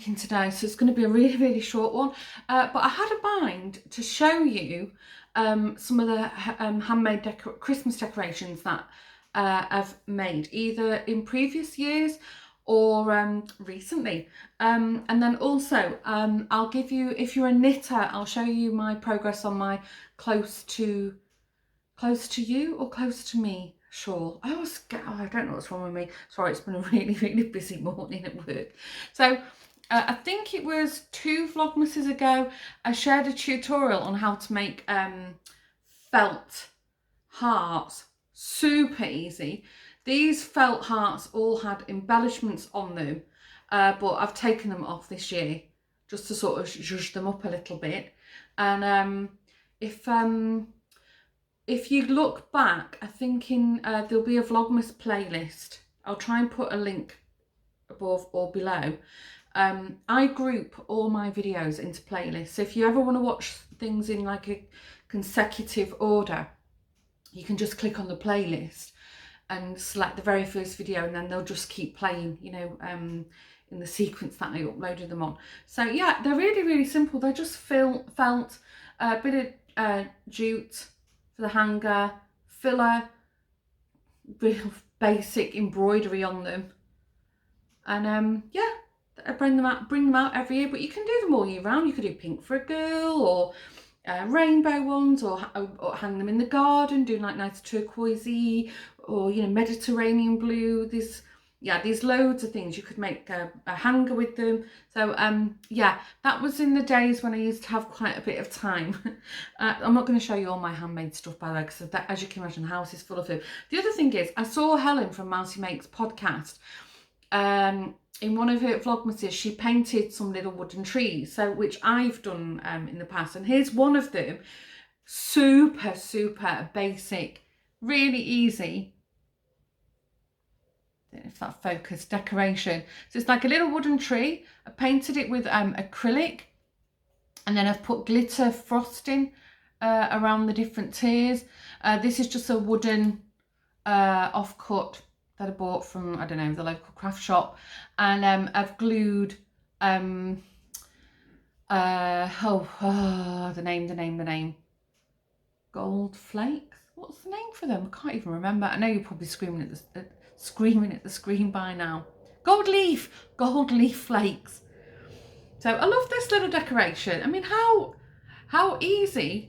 making today, so it's going to be a really, really short one. But I had a mind to show you some of the handmade Christmas decorations that I've made, either in previous years or recently. And then also I'll give you, if you're a knitter, I'll show you my progress on my close to you or close to me shawl. I always get, I don't know what's wrong with me. Sorry, it's been a really, really busy morning at work. So I think it was 2 Vlogmases ago, I shared a tutorial on how to make felt hearts. Super easy. These felt hearts all had embellishments on them, but I've taken them off this year just to sort of zhuzh them up a little bit. And if you look back, I think there'll be a Vlogmas playlist. I'll try and put a link above or below. I group all my videos into playlists. So if you ever want to watch things in like a consecutive order, you can just click on the playlist and select the very first video, and then they'll just keep playing, you know, in the sequence that I uploaded them on. So yeah, they're really, really simple. They're just felt, a bit of jute for the hanger, filler, real basic embroidery on them, and yeah, I bring them out every year. But you can do them all year round. You could do pink for a girl, or rainbow ones, or hang them in the garden, doing like nice turquoisey, or you know, Mediterranean blue. There's loads of things. You could make a hanger with them. So yeah, that was in the days when I used to have quite a bit of time. I'm not going to show you all my handmade stuff, by the way, because as you can imagine, the house is full of it. The other thing is, I saw Helen from Mousy Makes podcast, in one of her Vlogmases, she painted some little wooden trees, so which I've done in the past, and here's one of them. Super, super basic, really easy. I don't know if that focus decoration. So it's like a little wooden tree. I painted it with acrylic, and then I've put glitter frosting around the different tiers. This is just a wooden offcut that I bought from, I don't know, the local craft shop, and I've glued the name, gold flakes. What's the name for them? I can't even remember. I know you're probably screaming at the screen by now. Gold leaf flakes. So I love this little decoration. I mean, how easy.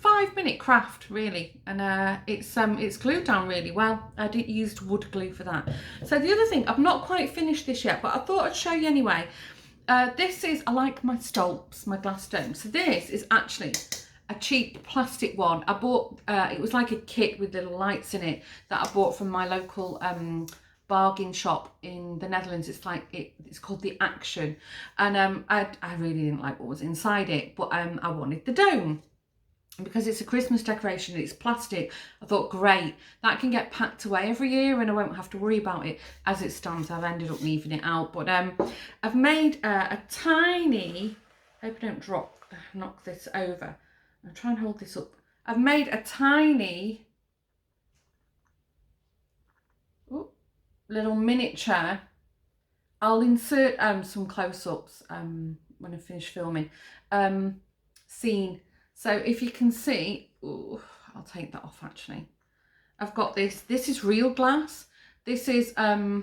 5-minute craft, really, and it's glued down really well. I used wood glue for that. So the other thing, I've not quite finished this yet, but I thought I'd show you anyway. This is, I like my stolps, my glass domes. So this is actually a cheap plastic one. I bought, it was like a kit with little lights in it that I bought from my local bargain shop in the Netherlands. It's called The Action, and I really didn't like what was inside it, but I wanted the dome. Because it's a Christmas decoration, it's plastic, I thought, great, that can get packed away every year and I won't have to worry about it. As it stands, I've ended up leaving it out. But I've made a tiny, I hope I don't knock this over. I'll try and hold this up. I've made a tiny little miniature. I'll insert some close-ups when I finish filming, scene. So if you can see, I'll take that off actually. I've got this is real glass. This is, hold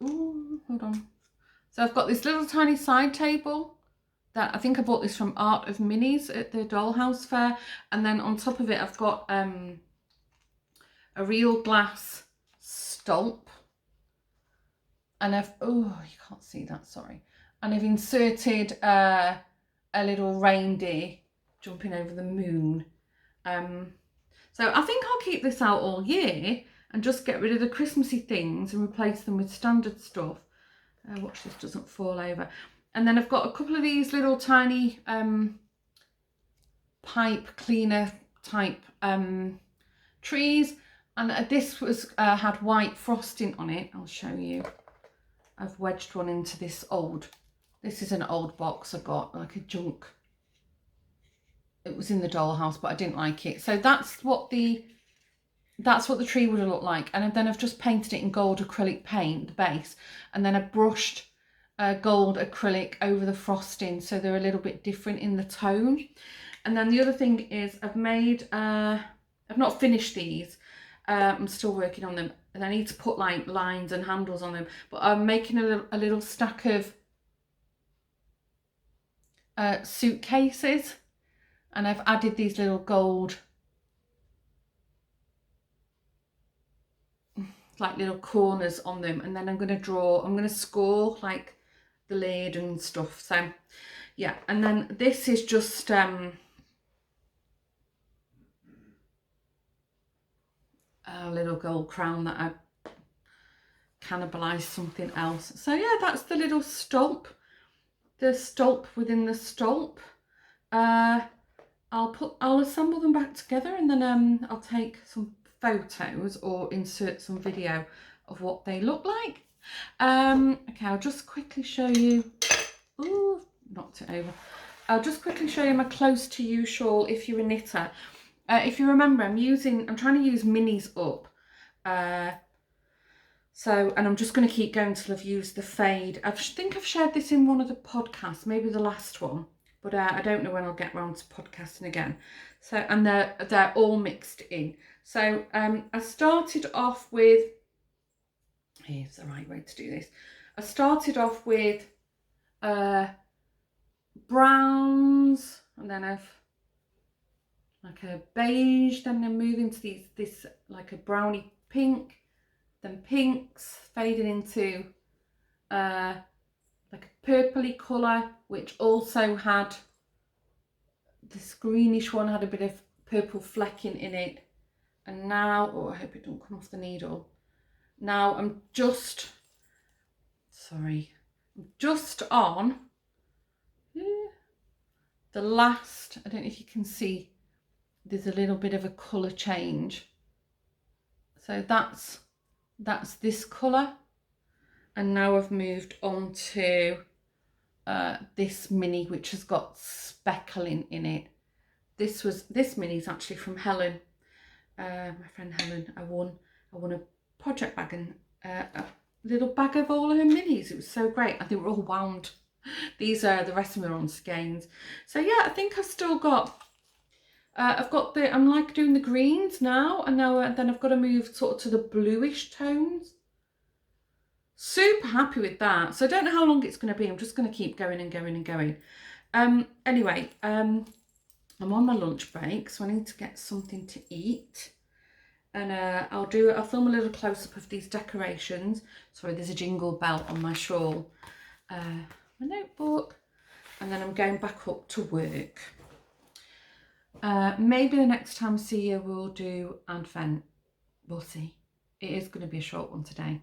on. So I've got this little tiny side table that I think I bought this from Art of Minis at the Dollhouse Fair. And then on top of it, I've got a real glass stolp. And you can't see that, sorry. And I've inserted a little reindeer jumping over the moon. So I think I'll keep this out all year and just get rid of the Christmassy things and replace them with standard stuff. Watch this doesn't fall over. And then I've got a couple of these little tiny pipe cleaner type trees, and this was had white frosting on it. I'll show you. I've wedged one into this This is an old box I got, like a junk. It was in the dollhouse, but I didn't like it. So that's what the tree would have looked like. And then I've just painted it in gold acrylic paint, the base. And then I brushed gold acrylic over the frosting, so they're a little bit different in the tone. And then the other thing is I've made, I've not finished these, I'm still working on them, and I need to put like lines and handles on them, but I'm making a little stack of suitcases, and I've added these little gold like little corners on them, and then I'm going to score like the lid and stuff. So yeah, and then this is just a little gold crown that I cannibalized something else. So yeah, that's the little stolp, the stolp within the stolp. I'll assemble them back together, and then I'll take some photos or insert some video of what they look like. Okay, I'll just quickly show you. Ooh, knocked it over. I'll just quickly show you my close to you shawl if you're a knitter. If you remember, I'm trying to use minis up. And I'm just going to keep going till I've used the fade. I think I've shared this in one of the podcasts, maybe the last one, but I don't know when I'll get around to podcasting again. So, and they're all mixed in. So I started off with, here's the right way to do this. I started off with browns, and then I've like a beige, then I'm moving to this like a browny pink, then pinks fading into like a purpley colour, which also had this greenish one, had a bit of purple flecking in it. And now, oh, I hope it don't come off the needle. Now I'm just on the last, I don't know if you can see, there's a little bit of a colour change. So that's this colour. And now I've moved on to this mini, which has got speckling in it. This mini is actually from Helen, my friend Helen. I won a project bag and a little bag of all of her minis. It was so great, and they were all wound. These are the rest of them are on skeins. So yeah, I think I've still got. I'm like doing the greens now, and then I've got to move sort of to the bluish tones. Super happy with that. So I don't know how long it's going to be. I'm just going to keep going and going and going. Anyway, I'm on my lunch break, so I need to get something to eat. And I'll film a little close-up of these decorations. Sorry, there's a jingle bell on my shawl. My notebook. And then I'm going back up to work. Maybe the next time I see you, we'll do Advent. We'll see. It is going to be a short one today.